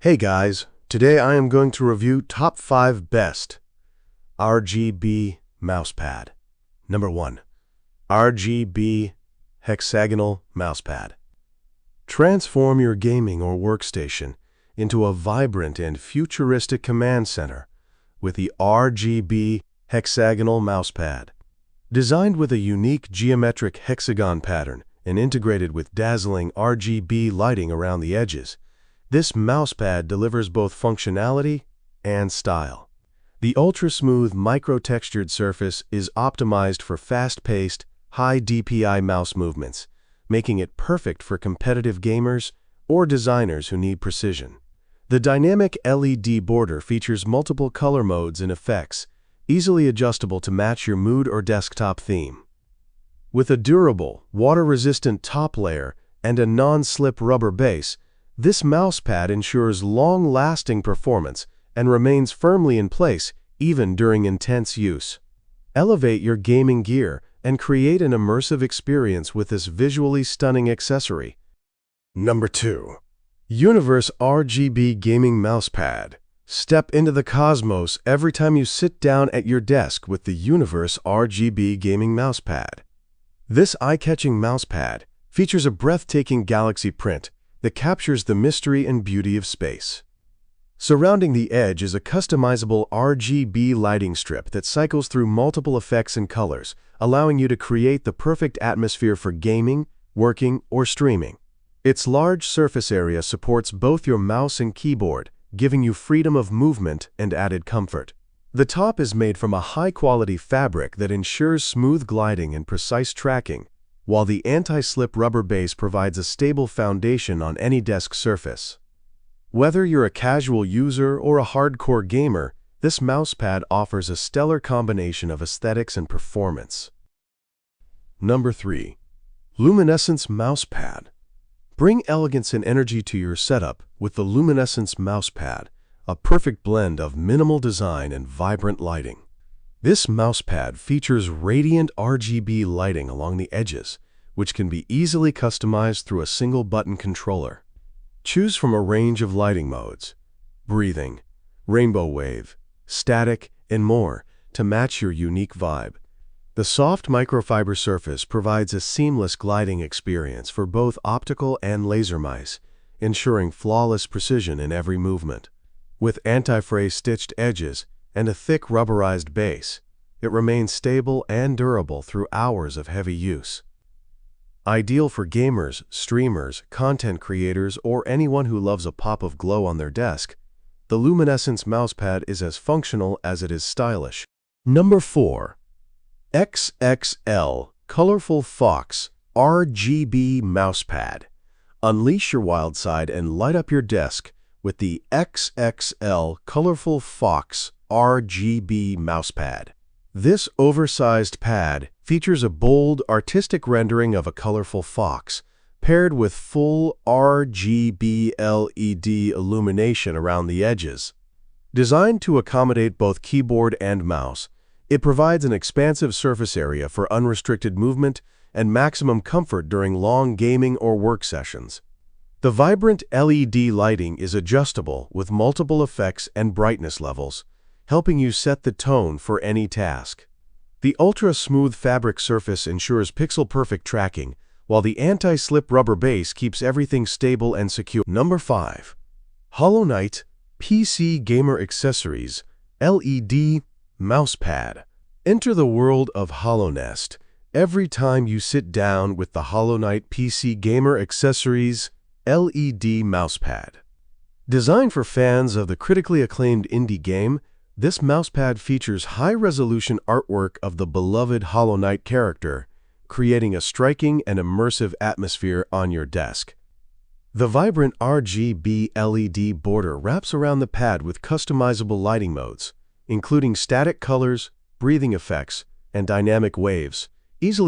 Hey guys, today I am going to review top 5 best RGB Mousepad. Number 1. RGB Hexagonal Mousepad. Transform your gaming or workstation into a vibrant and futuristic command center with the RGB Hexagonal Mousepad. Designed with a unique geometric hexagon pattern and integrated with dazzling RGB lighting around the edges, this mousepad delivers both functionality and style. The ultra-smooth, micro-textured surface is optimized for fast-paced, high DPI mouse movements, making it perfect for competitive gamers or designers who need precision. The dynamic LED border features multiple color modes and effects, easily adjustable to match your mood or desktop theme. With a durable, water-resistant top layer and a non-slip rubber base, this mousepad ensures long-lasting performance and remains firmly in place even during intense use. Elevate your gaming gear and create an immersive experience with this visually stunning accessory. Number 2. Universe RGB Gaming Mousepad. Step into the cosmos every time you sit down at your desk with the Universe RGB Gaming Mousepad. This eye-catching mousepad features a breathtaking galaxy print that captures the mystery and beauty of space. Surrounding the edge is a customizable RGB lighting strip that cycles through multiple effects and colors, allowing you to create the perfect atmosphere for gaming, working, or streaming. Its large surface area supports both your mouse and keyboard, giving you freedom of movement and added comfort. The top is made from a high-quality fabric that ensures smooth gliding and precise tracking, while the anti-slip rubber base provides a stable foundation on any desk surface. Whether you're a casual user or a hardcore gamer, this mousepad offers a stellar combination of aesthetics and performance. Number 3. Luminescence Mousepad. Bring elegance and energy to your setup with the Luminescence Mousepad, a perfect blend of minimal design and vibrant lighting. This mousepad features radiant RGB lighting along the edges, which can be easily customized through a single button controller. Choose from a range of lighting modes, breathing, rainbow wave, static, and more to match your unique vibe. The soft microfiber surface provides a seamless gliding experience for both optical and laser mice, ensuring flawless precision in every movement. With anti-fray stitched edges and a thick rubberized base, it remains stable and durable through hours of heavy use. Ideal for gamers, streamers, content creators, or anyone who loves a pop of glow on their desk, the Luminescence Mousepad is as functional as it is stylish. Number 4. Xxxl Colorful Fox RGB Mousepad. Unleash your wild side and light up your desk with the Xxxl Colorful Fox RGB Mousepad. This oversized pad features a bold, artistic rendering of a colorful fox, paired with full RGB LED illumination around the edges. Designed to accommodate both keyboard and mouse, it provides an expansive surface area for unrestricted movement and maximum comfort during long gaming or work sessions. The vibrant LED lighting is adjustable with multiple effects and brightness levels, helping you set the tone for any task. The ultra-smooth fabric surface ensures pixel-perfect tracking, while the anti-slip rubber base keeps everything stable and secure. Number 5. Hollow Knight PC Gamer Accessories LED Mousepad. Enter the world of Hollow Nest every time you sit down with the Hollow Knight PC Gamer Accessories LED Mousepad. Designed for fans of the critically acclaimed indie game, this mousepad features high-resolution artwork of the beloved Hollow Knight character, creating a striking and immersive atmosphere on your desk. The vibrant RGB LED border wraps around the pad with customizable lighting modes, including static colors, breathing effects, and dynamic waves, easily